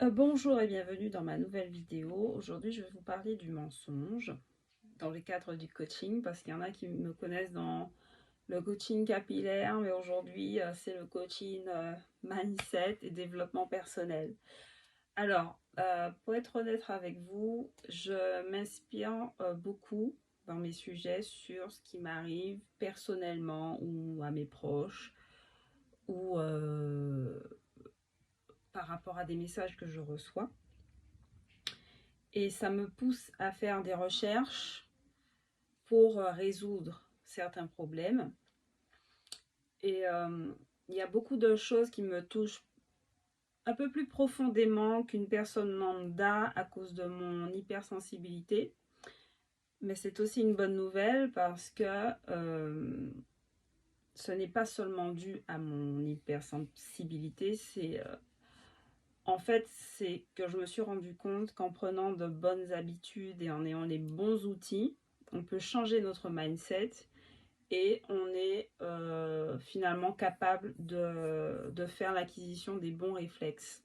Bonjour et bienvenue dans ma nouvelle vidéo. Aujourd'hui, je vais vous parler du mensonge dans le cadre du coaching parce qu'il y en a qui me connaissent dans le coaching capillaire, mais aujourd'hui, c'est le coaching mindset et développement personnel. Alors, pour être honnête avec vous, je m'inspire beaucoup dans mes sujets sur ce qui m'arrive personnellement ou à mes proches ou par rapport à des messages que je reçois. Et ça me pousse à faire des recherches pour résoudre certains problèmes. Et il y a beaucoup de choses qui me touchent un peu plus profondément qu'une personne lambda à cause de mon hypersensibilité. Mais c'est aussi une bonne nouvelle parce que ce n'est pas seulement dû à mon hypersensibilité, c'est que je me suis rendu compte qu'en prenant de bonnes habitudes et en ayant les bons outils, on peut changer notre mindset et on est finalement capable de faire l'acquisition des bons réflexes,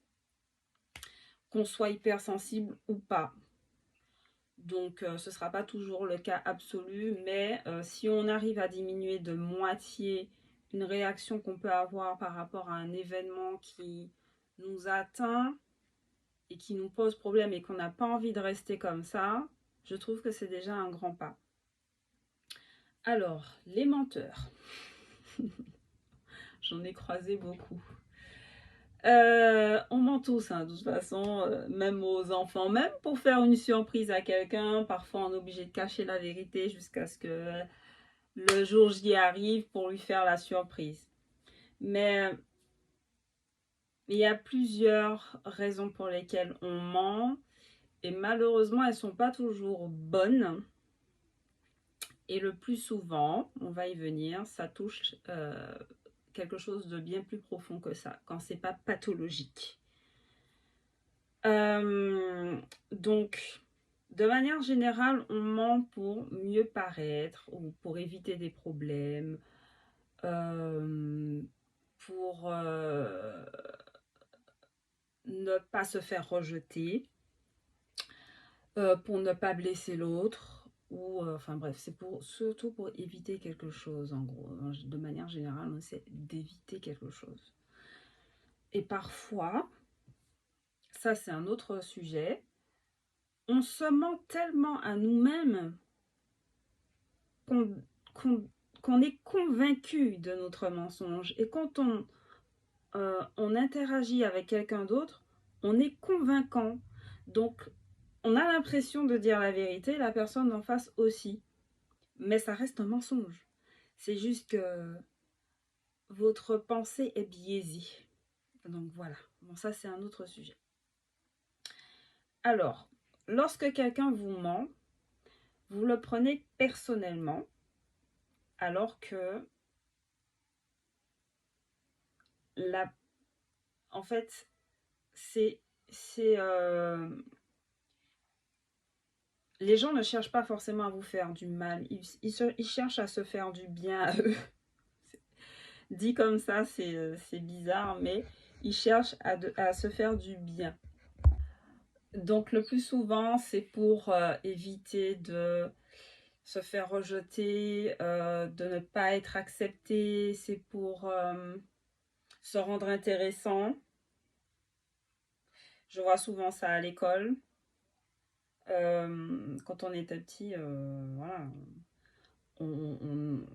qu'on soit hypersensible ou pas. Donc ce ne sera pas toujours le cas absolu, mais si on arrive à diminuer de moitié une réaction qu'on peut avoir par rapport à un événement qui nous atteint, et qui nous pose problème et qu'on n'a pas envie de rester comme ça, je trouve que c'est déjà un grand pas. Alors, les menteurs. J'en ai croisé beaucoup. On ment tous, hein, de toute façon, même aux enfants, même pour faire une surprise à quelqu'un, parfois on est obligé de cacher la vérité jusqu'à ce que le jour J arrive pour lui faire la surprise. Mais il y a plusieurs raisons pour lesquelles on ment et malheureusement elles ne sont pas toujours bonnes. Et le plus souvent, on va y venir, ça touche quelque chose de bien plus profond que ça, quand c'est pas pathologique. Donc, de manière générale, on ment pour mieux paraître ou pour éviter des problèmes, pour ne pas se faire rejeter, pour ne pas blesser l'autre, ou enfin bref, c'est surtout pour éviter quelque chose en gros. De manière générale, on essaie d'éviter quelque chose. Et parfois, ça c'est un autre sujet, on se ment tellement à nous-mêmes qu'on qu'on est convaincu de notre mensonge. Et quand on interagit avec quelqu'un d'autre, on est convaincant. Donc, on a l'impression de dire la vérité, la personne en face aussi. Mais ça reste un mensonge. C'est juste que votre pensée est biaisée. Donc voilà. Bon, ça, c'est un autre sujet. Alors, lorsque quelqu'un vous ment, vous le prenez personnellement, alors que la... en fait, c'est... les gens ne cherchent pas forcément à vous faire du mal. Ils cherchent à se faire du bien à eux. Dit comme ça, c'est bizarre, mais ils cherchent à se faire du bien. Donc le plus souvent, c'est pour éviter de se faire rejeter, de ne pas être accepté, c'est pour se rendre intéressant. Je vois souvent ça à l'école. Quand on était petit, voilà, on,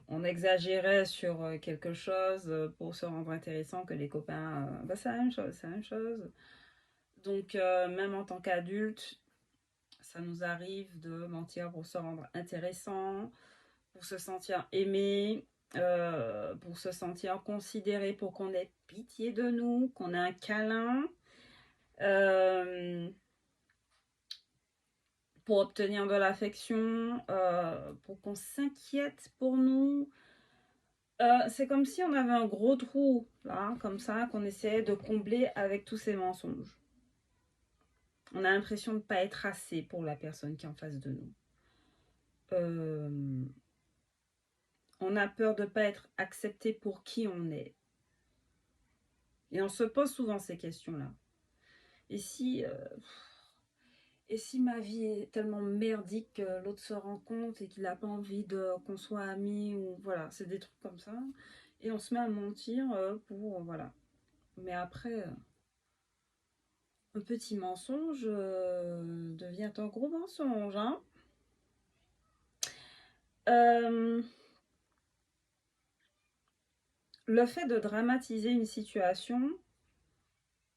on exagérait sur quelque chose pour se rendre intéressant, que les copains, bah, c'est la même chose, c'est la même chose. Donc même en tant qu'adulte, ça nous arrive de mentir pour se rendre intéressant, pour se sentir aimé, pour se sentir considéré, pour qu'on ait pitié de nous, qu'on ait un câlin, euh, pour obtenir de l'affection, pour qu'on s'inquiète pour nous. C'est comme si on avait un gros trou, là, comme ça, qu'on essayait de combler avec tous ces mensonges. On a l'impression de ne pas être assez pour la personne qui est en face de nous. On a peur de ne pas être accepté pour qui on est. Et on se pose souvent ces questions-là. Et si ma vie est tellement merdique que l'autre se rend compte et qu'il n'a pas envie qu'on soit amis, ou voilà, c'est des trucs comme ça. Et on se met à mentir pour, voilà. Mais après, un petit mensonge devient un gros mensonge, hein. Le fait de dramatiser une situation,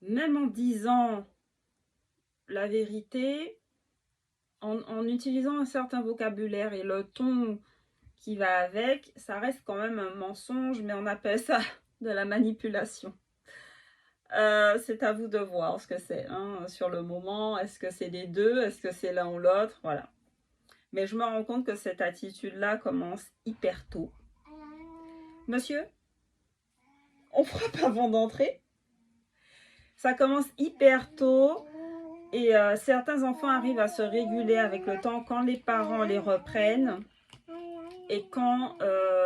même en disant la vérité, en utilisant un certain vocabulaire et le ton qui va avec, ça reste quand même un mensonge, mais on appelle ça de la manipulation. C'est à vous de voir ce que c'est, hein, sur le moment. Est-ce que c'est les deux? Est-ce que c'est l'un ou l'autre? Voilà. Mais je me rends compte que cette attitude-là commence hyper tôt. Monsieur, on frappe avant d'entrer. Ça commence hyper tôt. Et certains enfants arrivent à se réguler avec le temps quand les parents les reprennent et quand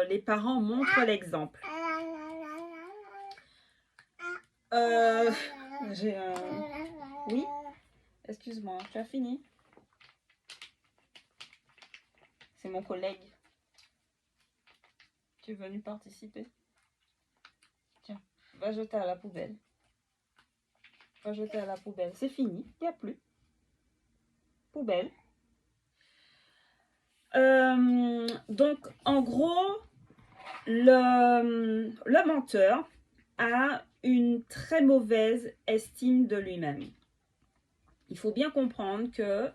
les parents montrent l'exemple. J'ai un... Oui? Excuse-moi, tu as fini? C'est mon collègue. Tu es venu participer? Tiens, va jeter à la poubelle. Va jeter à la poubelle. C'est fini, il n'y a plus. Poubelle. Donc, en gros, le menteur a une très mauvaise estime de lui-même. Il faut bien comprendre que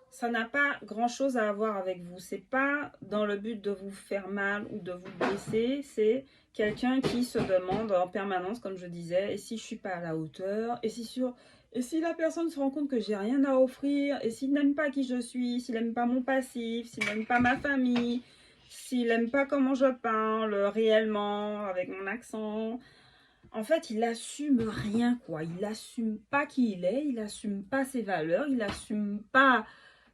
ça n'a pas grand-chose à voir avec vous. C'est pas dans le but de vous faire mal ou de vous blesser. C'est quelqu'un qui se demande en permanence, comme je disais, et si je suis pas à la hauteur, et si la personne se rend compte que j'ai rien à offrir, et s'il n'aime pas qui je suis, s'il n'aime pas mon passif, s'il n'aime pas ma famille, s'il n'aime pas comment je parle réellement, avec mon accent. En fait, il assume rien, quoi. Il assume pas qui il est, il assume pas ses valeurs, il assume pas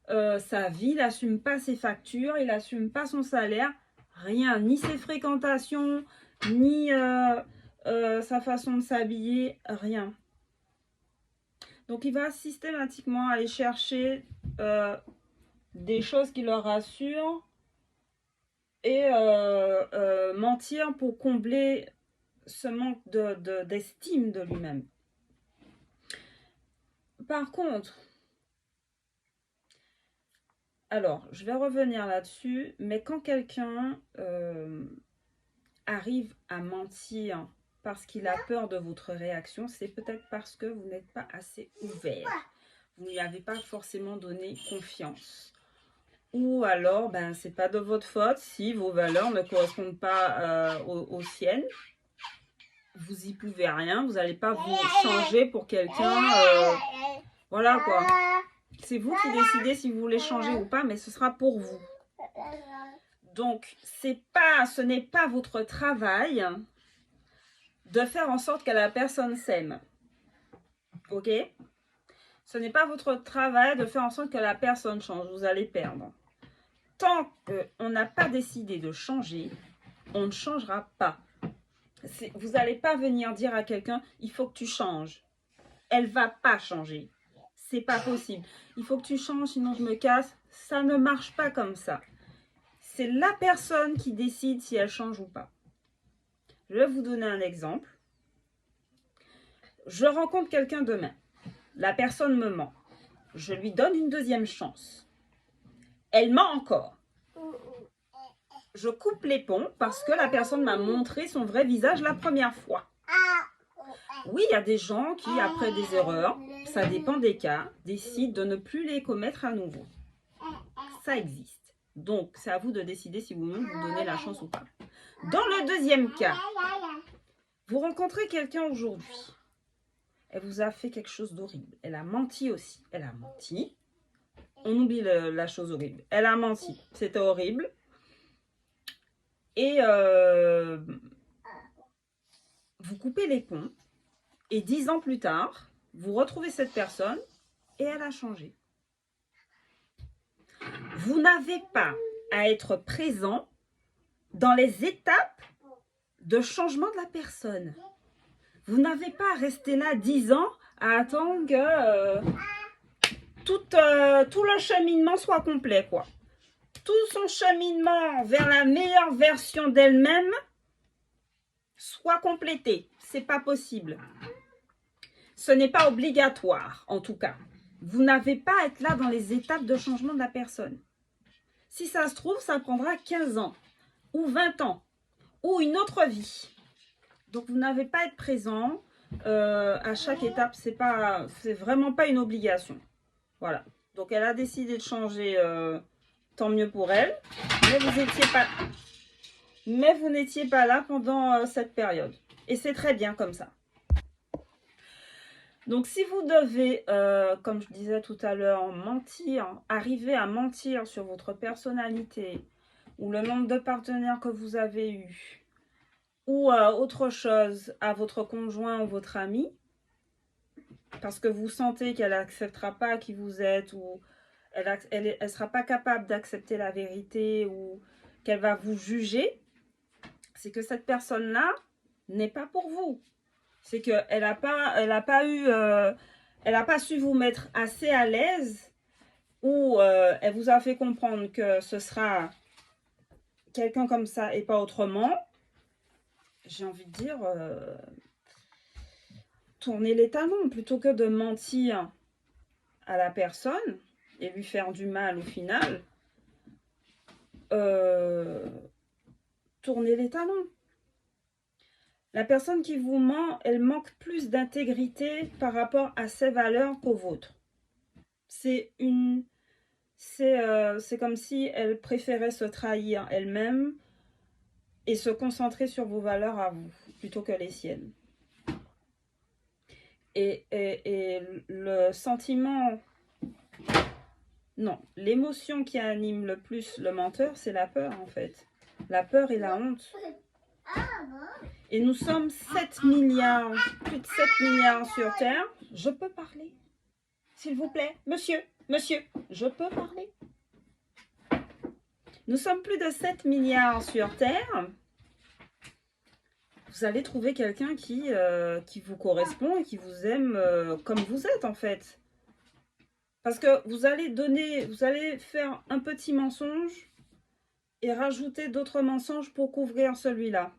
sa vie, il assume pas ses factures, il assume pas son salaire, rien, ni ses fréquentations, ni sa façon de s'habiller, rien. Donc, il va systématiquement aller chercher des choses qui le rassurent et mentir pour combler ce manque d'estime de lui-même. Par contre, alors, je vais revenir là-dessus, mais quand quelqu'un arrive à mentir parce qu'il a peur de votre réaction, c'est peut-être parce que vous n'êtes pas assez ouvert. Vous ne lui avez pas forcément donné confiance. Ou alors, ben, c'est pas de votre faute si vos valeurs ne correspondent pas aux siennes. Vous y pouvez rien, vous n'allez pas vous changer pour quelqu'un. Voilà quoi. C'est vous qui décidez si vous voulez changer ou pas, mais ce sera pour vous. Donc, ce n'est pas votre travail de faire en sorte que la personne s'aime. Ok? Ce n'est pas votre travail de faire en sorte que la personne change. Vous allez perdre. Tant qu'on n'a pas décidé de changer, on ne changera pas. Vous n'allez pas venir dire à quelqu'un, il faut que tu changes. Elle ne va pas changer. C'est pas possible. Il faut que tu changes, sinon je me casse. Ça ne marche pas comme ça. C'est la personne qui décide si elle change ou pas. Je vais vous donner un exemple. Je rencontre quelqu'un demain. La personne me ment. Je lui donne une deuxième chance. Elle ment encore. Je coupe les ponts parce que la personne m'a montré son vrai visage la première fois. Oui, il y a des gens qui, après des erreurs, ça dépend des cas, décident de ne plus les commettre à nouveau. Ça existe. Donc, c'est à vous de décider si vous-même vous donnez la chance ou pas. Dans le deuxième cas, vous rencontrez quelqu'un aujourd'hui. Elle vous a fait quelque chose d'horrible. Elle a menti aussi. Elle a menti. On oublie la chose horrible. Elle a menti. C'était horrible. Et vous coupez les ponts. Et 10 ans plus tard, vous retrouvez cette personne et elle a changé. Vous n'avez pas à être présent dans les étapes de changement de la personne. Vous n'avez pas à rester là 10 ans à attendre que tout le cheminement soit complet, quoi. Tout son cheminement vers la meilleure version d'elle-même soit complété. C'est pas possible. Ce n'est pas obligatoire, en tout cas. Vous n'avez pas à être là dans les étapes de changement de la personne. Si ça se trouve, ça prendra 15 ans, ou 20 ans, ou une autre vie. Donc, vous n'avez pas à être présent à chaque étape. C'est vraiment pas une obligation. Voilà. Donc, elle a décidé de changer, tant mieux pour elle. Mais vous n'étiez pas là pendant cette période. Et c'est très bien comme ça. Donc, si vous devez, comme je disais tout à l'heure, mentir, arriver à mentir sur votre personnalité ou le nombre de partenaires que vous avez eu ou autre chose à votre conjoint ou votre ami, parce que vous sentez qu'elle n'acceptera pas qui vous êtes ou elle sera pas capable d'accepter la vérité ou qu'elle va vous juger, c'est que cette personne-là n'est pas pour vous. C'est qu'elle n'a pas su vous mettre assez à l'aise ou elle vous a fait comprendre que ce sera quelqu'un comme ça et pas autrement. J'ai envie de dire, tournez les talons plutôt que de mentir à la personne et lui faire du mal au final. Tournez les talons. La personne qui vous ment, elle manque plus d'intégrité par rapport à ses valeurs qu'aux vôtres. C'est comme si elle préférait se trahir elle-même et se concentrer sur vos valeurs à vous, plutôt que les siennes. Et le sentiment, non, l'émotion qui anime le plus le menteur, c'est la peur en fait. La peur et la honte. Et nous sommes 7 milliards, plus de 7 milliards sur Terre. Je peux parler? S'il vous plaît, monsieur, je peux parler? Nous sommes plus de 7 milliards sur Terre. Vous allez trouver quelqu'un qui vous correspond et qui vous aime comme vous êtes en fait. Parce que vous allez faire un petit mensonge et rajouter d'autres mensonges pour couvrir celui-là.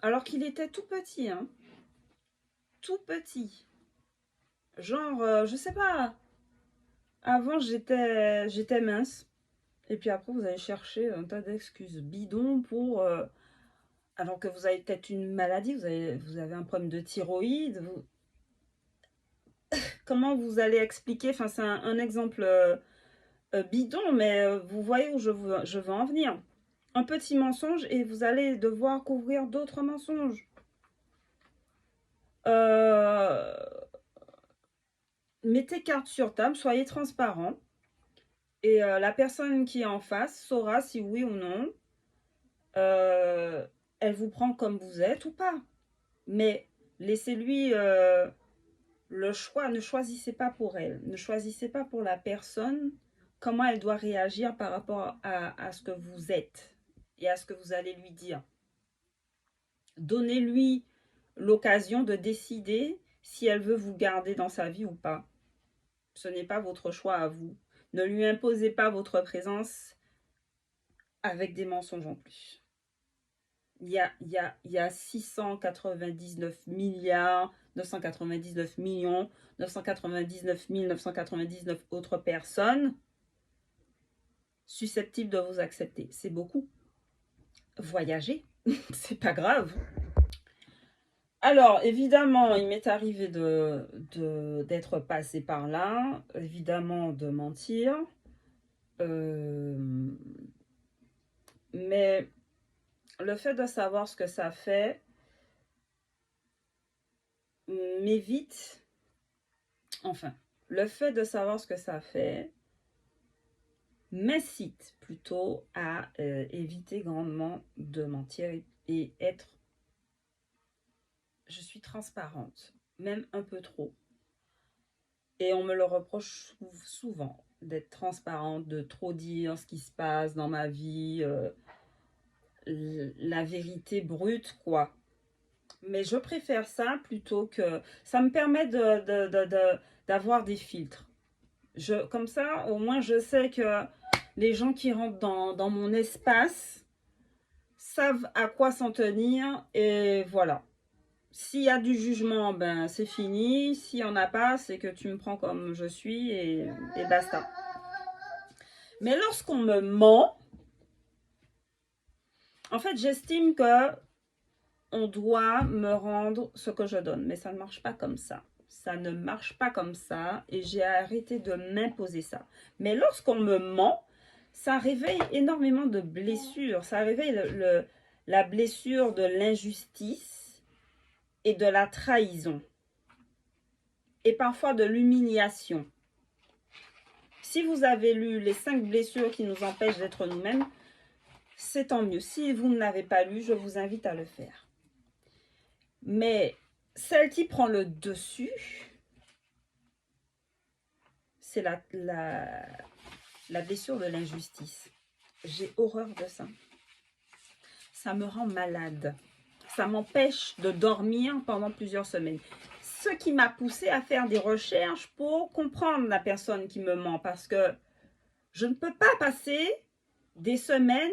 Alors qu'il était tout petit, hein. Tout petit. Genre, je sais pas. Avant, j'étais mince. Et puis après, vous allez chercher un tas d'excuses bidons pour... alors que vous avez peut-être une maladie, vous avez un problème de thyroïde. Comment vous allez expliquer? Enfin, c'est un exemple bidon, mais vous voyez où je veux en venir. Un petit mensonge et vous allez devoir couvrir d'autres mensonges. Mettez carte sur table, soyez transparent. Et la personne qui est en face saura si oui ou non elle vous prend comme vous êtes ou pas. Mais laissez-lui le choix. Ne choisissez pas pour elle. Ne choisissez pas pour la personne comment elle doit réagir par rapport à ce que vous êtes et à ce que vous allez lui dire. Donnez-lui l'occasion de décider si elle veut vous garder dans sa vie ou pas. Ce n'est pas votre choix à vous. Ne lui imposez pas votre présence avec des mensonges en plus. Il y a 699 milliards, 999 millions, 999 999 autres personnes susceptibles de vous accepter. C'est beaucoup. Voyager, c'est pas grave. Alors, évidemment, il m'est arrivé d'être passé par là, évidemment de mentir, mais le fait de savoir ce que ça fait m'évite, enfin, le fait de savoir ce que ça fait m'incite plutôt à éviter grandement de mentir et être... Je suis transparente, même un peu trop. Et on me le reproche souvent, d'être transparente, de trop dire ce qui se passe dans ma vie, la vérité brute, quoi. Mais je préfère ça plutôt que... Ça me permet d'avoir des filtres. Comme ça, au moins, je sais que les gens qui rentrent dans mon espace savent à quoi s'en tenir. Et voilà. S'il y a du jugement, ben c'est fini. S'il n'y en a pas, c'est que tu me prends comme je suis et basta. Mais lorsqu'on me ment, en fait, j'estime que on doit me rendre ce que je donne. Mais ça ne marche pas comme ça. Ça ne marche pas comme ça et j'ai arrêté de m'imposer ça. Mais lorsqu'on me ment, ça réveille énormément de blessures. Ça réveille la blessure de l'injustice et de la trahison. Et parfois de l'humiliation. Si vous avez lu les 5 blessures qui nous empêchent d'être nous-mêmes, c'est tant mieux. Si vous ne l'avez pas lu, je vous invite à le faire. Mais celle qui prend le dessus, c'est la blessure de l'injustice. J'ai horreur de ça. Ça me rend malade. Ça m'empêche de dormir pendant plusieurs semaines. Ce qui m'a poussé à faire des recherches pour comprendre la personne qui me ment. Parce que je ne peux pas passer des semaines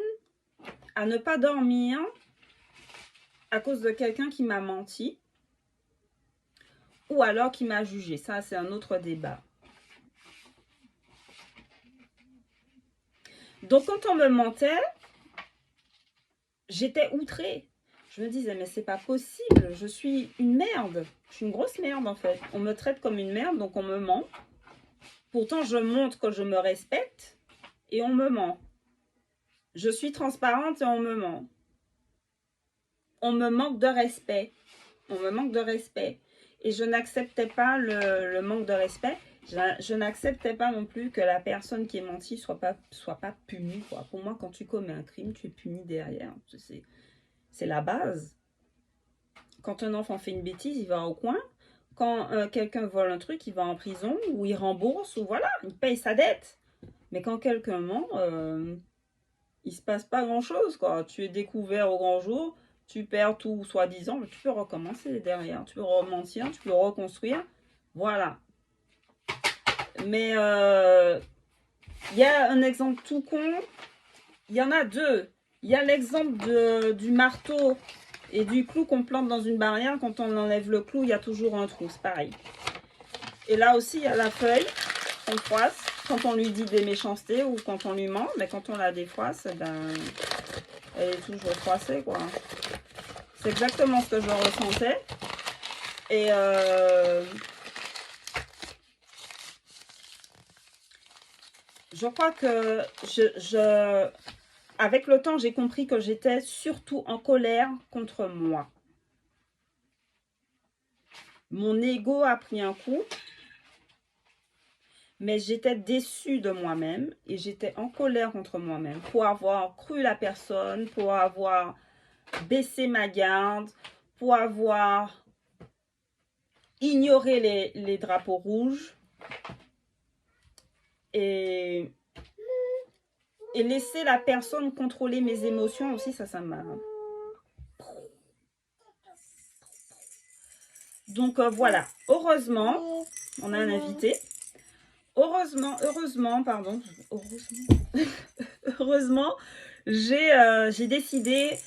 à ne pas dormir à cause de quelqu'un qui m'a menti ou alors qui m'a jugé. Ça, c'est un autre débat. Donc, quand on me mentait, j'étais outrée. Je me disais, mais c'est pas possible, je suis une merde. Je suis une grosse merde, en fait. On me traite comme une merde, donc on me ment. Pourtant, je montre que je me respecte et on me ment. Je suis transparente et on me ment. On me manque de respect. On me manque de respect. Et je n'acceptais pas le manque de respect. Je n'acceptais pas non plus que la personne qui est mentie soit pas punie, quoi. Pour moi, quand tu commets un crime, tu es puni derrière. C'est la base. Quand un enfant fait une bêtise, il va au coin. Quand quelqu'un vole un truc, il va en prison ou il rembourse ou voilà, il paye sa dette. Mais quand quelqu'un ment, il se passe pas grand-chose, quoi. Tu es découvert au grand jour, tu perds tout soi-disant, mais tu peux recommencer derrière. Tu peux rementir, tu peux reconstruire. Voilà. Mais y a un exemple tout con. Il y en a deux. Il y a l'exemple du marteau et du clou qu'on plante dans une barrière. Quand on enlève le clou, il y a toujours un trou. C'est pareil. Et là aussi, il y a la feuille qu'on froisse quand on lui dit des méchancetés ou quand on lui ment. Mais quand on la défroisse, ben, elle est toujours froissée, quoi. C'est exactement ce que je ressentais. Et je crois que avec le temps, j'ai compris que j'étais surtout en colère contre moi. Mon ego a pris un coup, mais j'étais déçue de moi-même et j'étais en colère contre moi-même pour avoir cru la personne, pour avoir baissé ma garde, pour avoir ignoré les drapeaux rouges et laisser la personne contrôler mes émotions aussi, ça m'a... Donc voilà, heureusement, on a un invité. Heureusement, j'ai décidé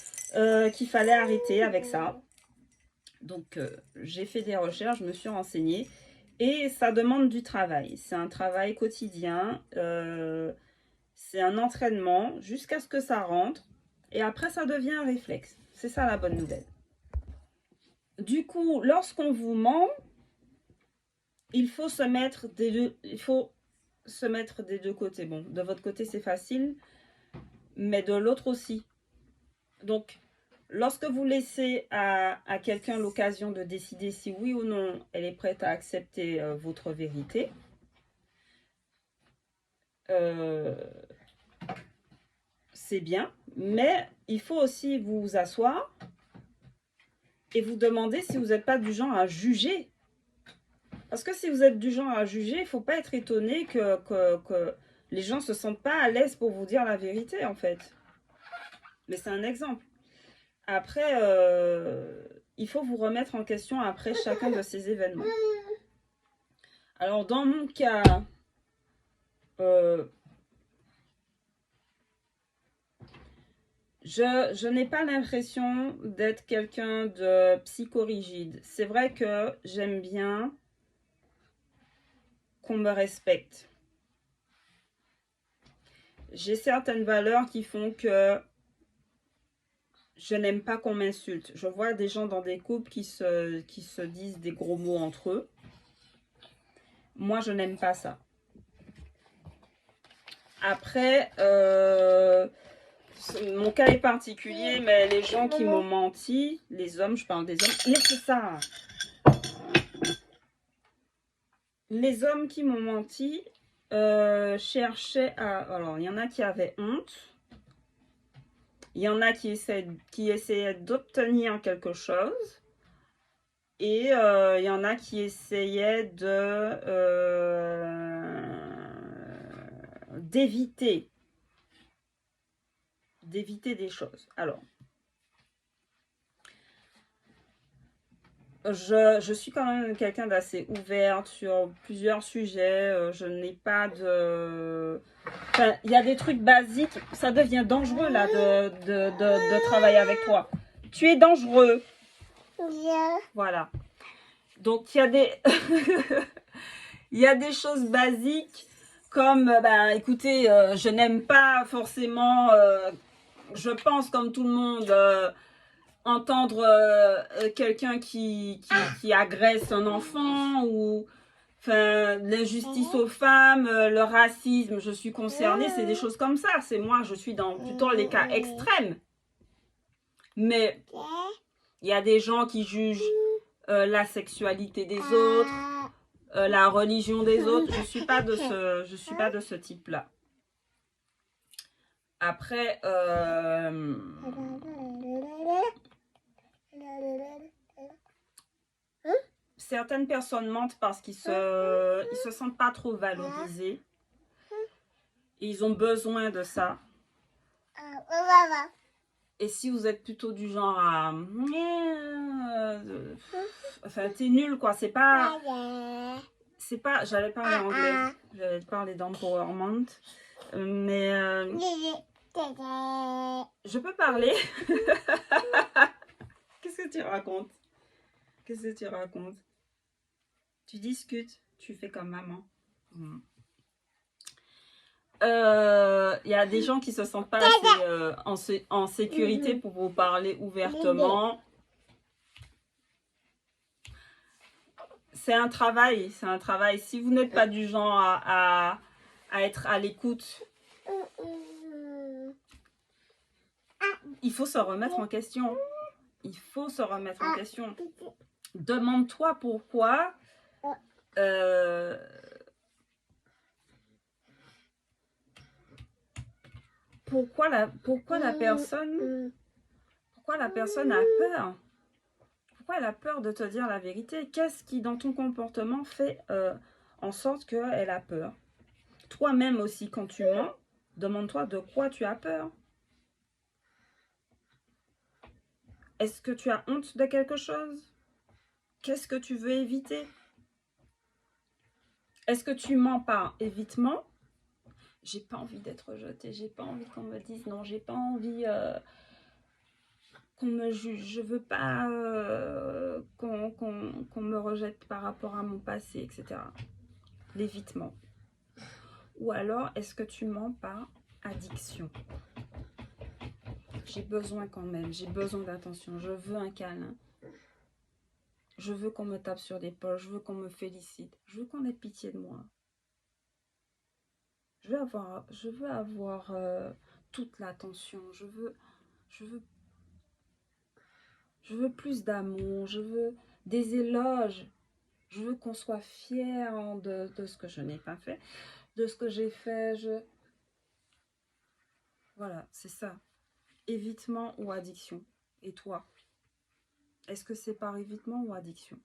qu'il fallait arrêter avec ça. Donc, j'ai fait des recherches, je me suis renseignée et ça demande du travail. C'est un travail quotidien, c'est un entraînement jusqu'à ce que ça rentre et après, ça devient un réflexe. C'est ça la bonne nouvelle. Du coup, lorsqu'on vous ment, il faut se mettre des deux côtés. Bon, de votre côté, c'est facile, mais de l'autre aussi. Donc, lorsque vous laissez à quelqu'un l'occasion de décider si oui ou non elle est prête à accepter votre vérité, c'est bien, mais il faut aussi vous asseoir et vous demander si vous n'êtes pas du genre à juger. Parce que si vous êtes du genre à juger, il ne faut pas être étonné que les gens ne se sentent pas à l'aise pour vous dire la vérité, en fait. Mais c'est un exemple. Après, il faut vous remettre en question après chacun de ces événements. Alors, dans mon cas, je n'ai pas l'impression d'être quelqu'un de psychorigide. C'est vrai que j'aime bien qu'on me respecte. J'ai certaines valeurs qui font que je n'aime pas qu'on m'insulte. Je vois des gens dans des couples qui se disent des gros mots entre eux. Moi, je n'aime pas ça. Après, mon cas est particulier, mais les gens qui m'ont menti, les hommes, je parle des hommes, mais c'est ça. Les hommes qui m'ont menti cherchaient à... Alors, il y en a qui avaient honte. Il y en a qui essayaient d'obtenir quelque chose. Et il y en a qui essayaient d'éviter des choses. Alors, je suis quand même quelqu'un d'assez ouverte sur plusieurs sujets. Je n'ai pas de... Enfin, il y a des trucs basiques. Ça devient dangereux, là, de travailler avec toi. Tu es dangereux. Voilà. Donc, il y a des... il y a des choses basiques comme, bah, écoutez, je n'aime pas forcément... je pense, comme tout le monde... entendre quelqu'un qui agresse un enfant ou enfin l'injustice aux femmes, le racisme, je suis concernée, c'est des choses comme ça. C'est moi, je suis dans plutôt les cas extrêmes. Mais il y a des gens qui jugent la sexualité des autres, la religion des autres. Je suis pas de ce type-là. Après, certaines personnes mentent parce qu'ils se sentent pas trop valorisés. Et ils ont besoin de ça. Et si vous êtes plutôt du genre à... enfin, t'es nul, quoi. C'est pas... J'allais parler anglais. J'allais parler d'empowerment. Mais... je peux parler. Qu'est-ce que tu racontes? Qu'est-ce que tu racontes? Tu discutes. Tu fais comme maman. Il y a des gens qui se sentent pas assez en sécurité pour vous parler ouvertement. C'est un travail, c'est un travail. Si vous n'êtes pas du genre à être à l'écoute, il faut se remettre en question. Il faut se remettre en question. Demande-toi pourquoi pourquoi la personne a peur. Pourquoi elle a peur de te dire la vérité? Qu'est-ce qui, dans ton comportement, fait en sorte qu'elle a peur? Toi-même aussi, quand tu mens, demande-toi de quoi tu as peur. Est-ce que tu as honte de quelque chose? Qu'est-ce que tu veux éviter? Est-ce que tu mens par évitement? J'ai pas envie d'être rejetée, j'ai pas envie qu'on me dise non, j'ai pas envie qu'on me juge, je veux pas qu'on me rejette par rapport à mon passé, etc. L'évitement. Ou alors, est-ce que tu mens par addiction? J'ai besoin quand même, j'ai besoin d'attention, je veux un câlin. Je veux qu'on me tape sur l'épaule, je veux qu'on me félicite, je veux qu'on ait pitié de moi. Je veux avoir toute l'attention, je veux plus d'amour, je veux des éloges, je veux qu'on soit fier de ce que je n'ai pas fait, de ce que j'ai fait. Voilà, c'est ça. Évitement ou addiction. Et toi? Est-ce que c'est par évitement ou addiction?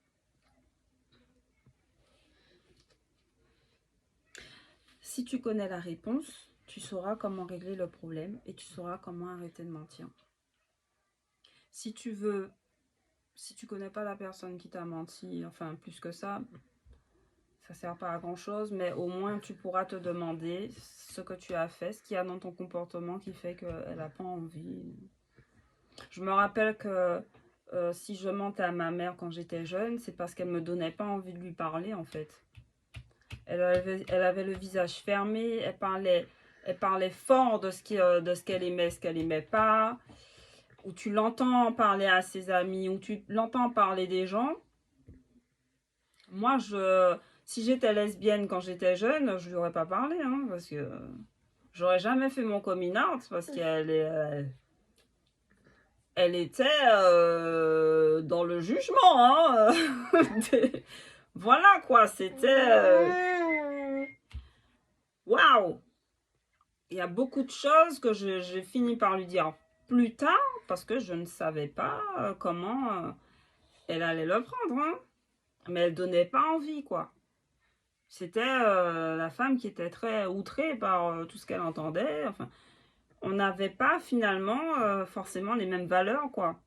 Si tu connais la réponse, tu sauras comment régler le problème et tu sauras comment arrêter de mentir. Si tu veux si tu connais pas la personne qui t'a menti, enfin plus que ça sert pas à grand chose, mais au moins tu pourras te demander ce que tu as fait, ce qu'il y a dans ton comportement qui fait qu'elle n'a pas envie. Je me rappelle que si je mentais à ma mère quand j'étais jeune, c'est parce qu'elle me donnait pas envie de lui parler en fait. Elle avait le visage fermé, elle parlait fort de ce qu'elle aimait, ce qu'elle aimait pas. Ou tu l'entends parler à ses amis, ou tu l'entends parler des gens. Moi, si j'étais lesbienne quand j'étais jeune, je lui aurais pas parlé, hein, parce que j'aurais jamais fait mon coming out, parce elle était dans le jugement, hein. Voilà quoi, c'était waouh. Il y a beaucoup de choses que j'ai fini par lui dire plus tard, parce que je ne savais pas comment elle allait le prendre, hein. Mais elle donnait pas envie, quoi. C'était la femme qui était très outrée par tout ce qu'elle entendait. Enfin, on n'avait pas finalement forcément les mêmes valeurs, quoi.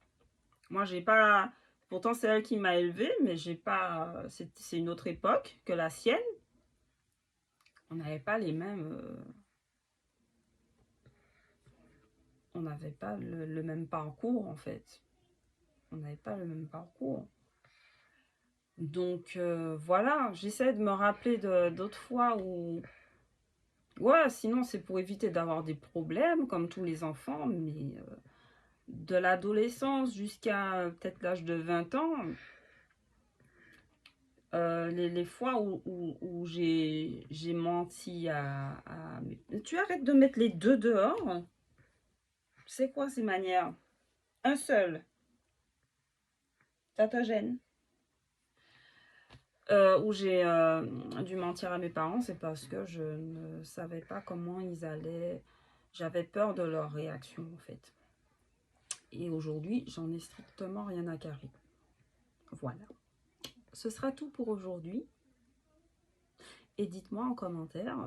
Moi, j'ai pas. Pourtant, c'est elle qui m'a élevée, mais j'ai pas. C'est une autre époque que la sienne. On n'avait pas les mêmes. On n'avait pas le même parcours, en fait. On n'avait pas le même parcours. Donc, voilà. J'essaie de me rappeler d'autres fois où. Ouais, sinon, c'est pour éviter d'avoir des problèmes, comme tous les enfants, mais. De l'adolescence jusqu'à peut-être l'âge de 20 ans, les fois où j'ai menti à... Tu arrêtes de mettre les deux dehors? C'est quoi ces manières? Un seul. Ça te gêne? Où j'ai dû mentir à mes parents, c'est parce que je ne savais pas comment ils allaient... J'avais peur de leur réaction, en fait. Et aujourd'hui, j'en ai strictement rien à carrer. Voilà. Ce sera tout pour aujourd'hui. Et dites-moi en commentaire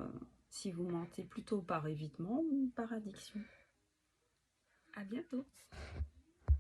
si vous mentez plutôt par évitement ou par addiction. À bientôt!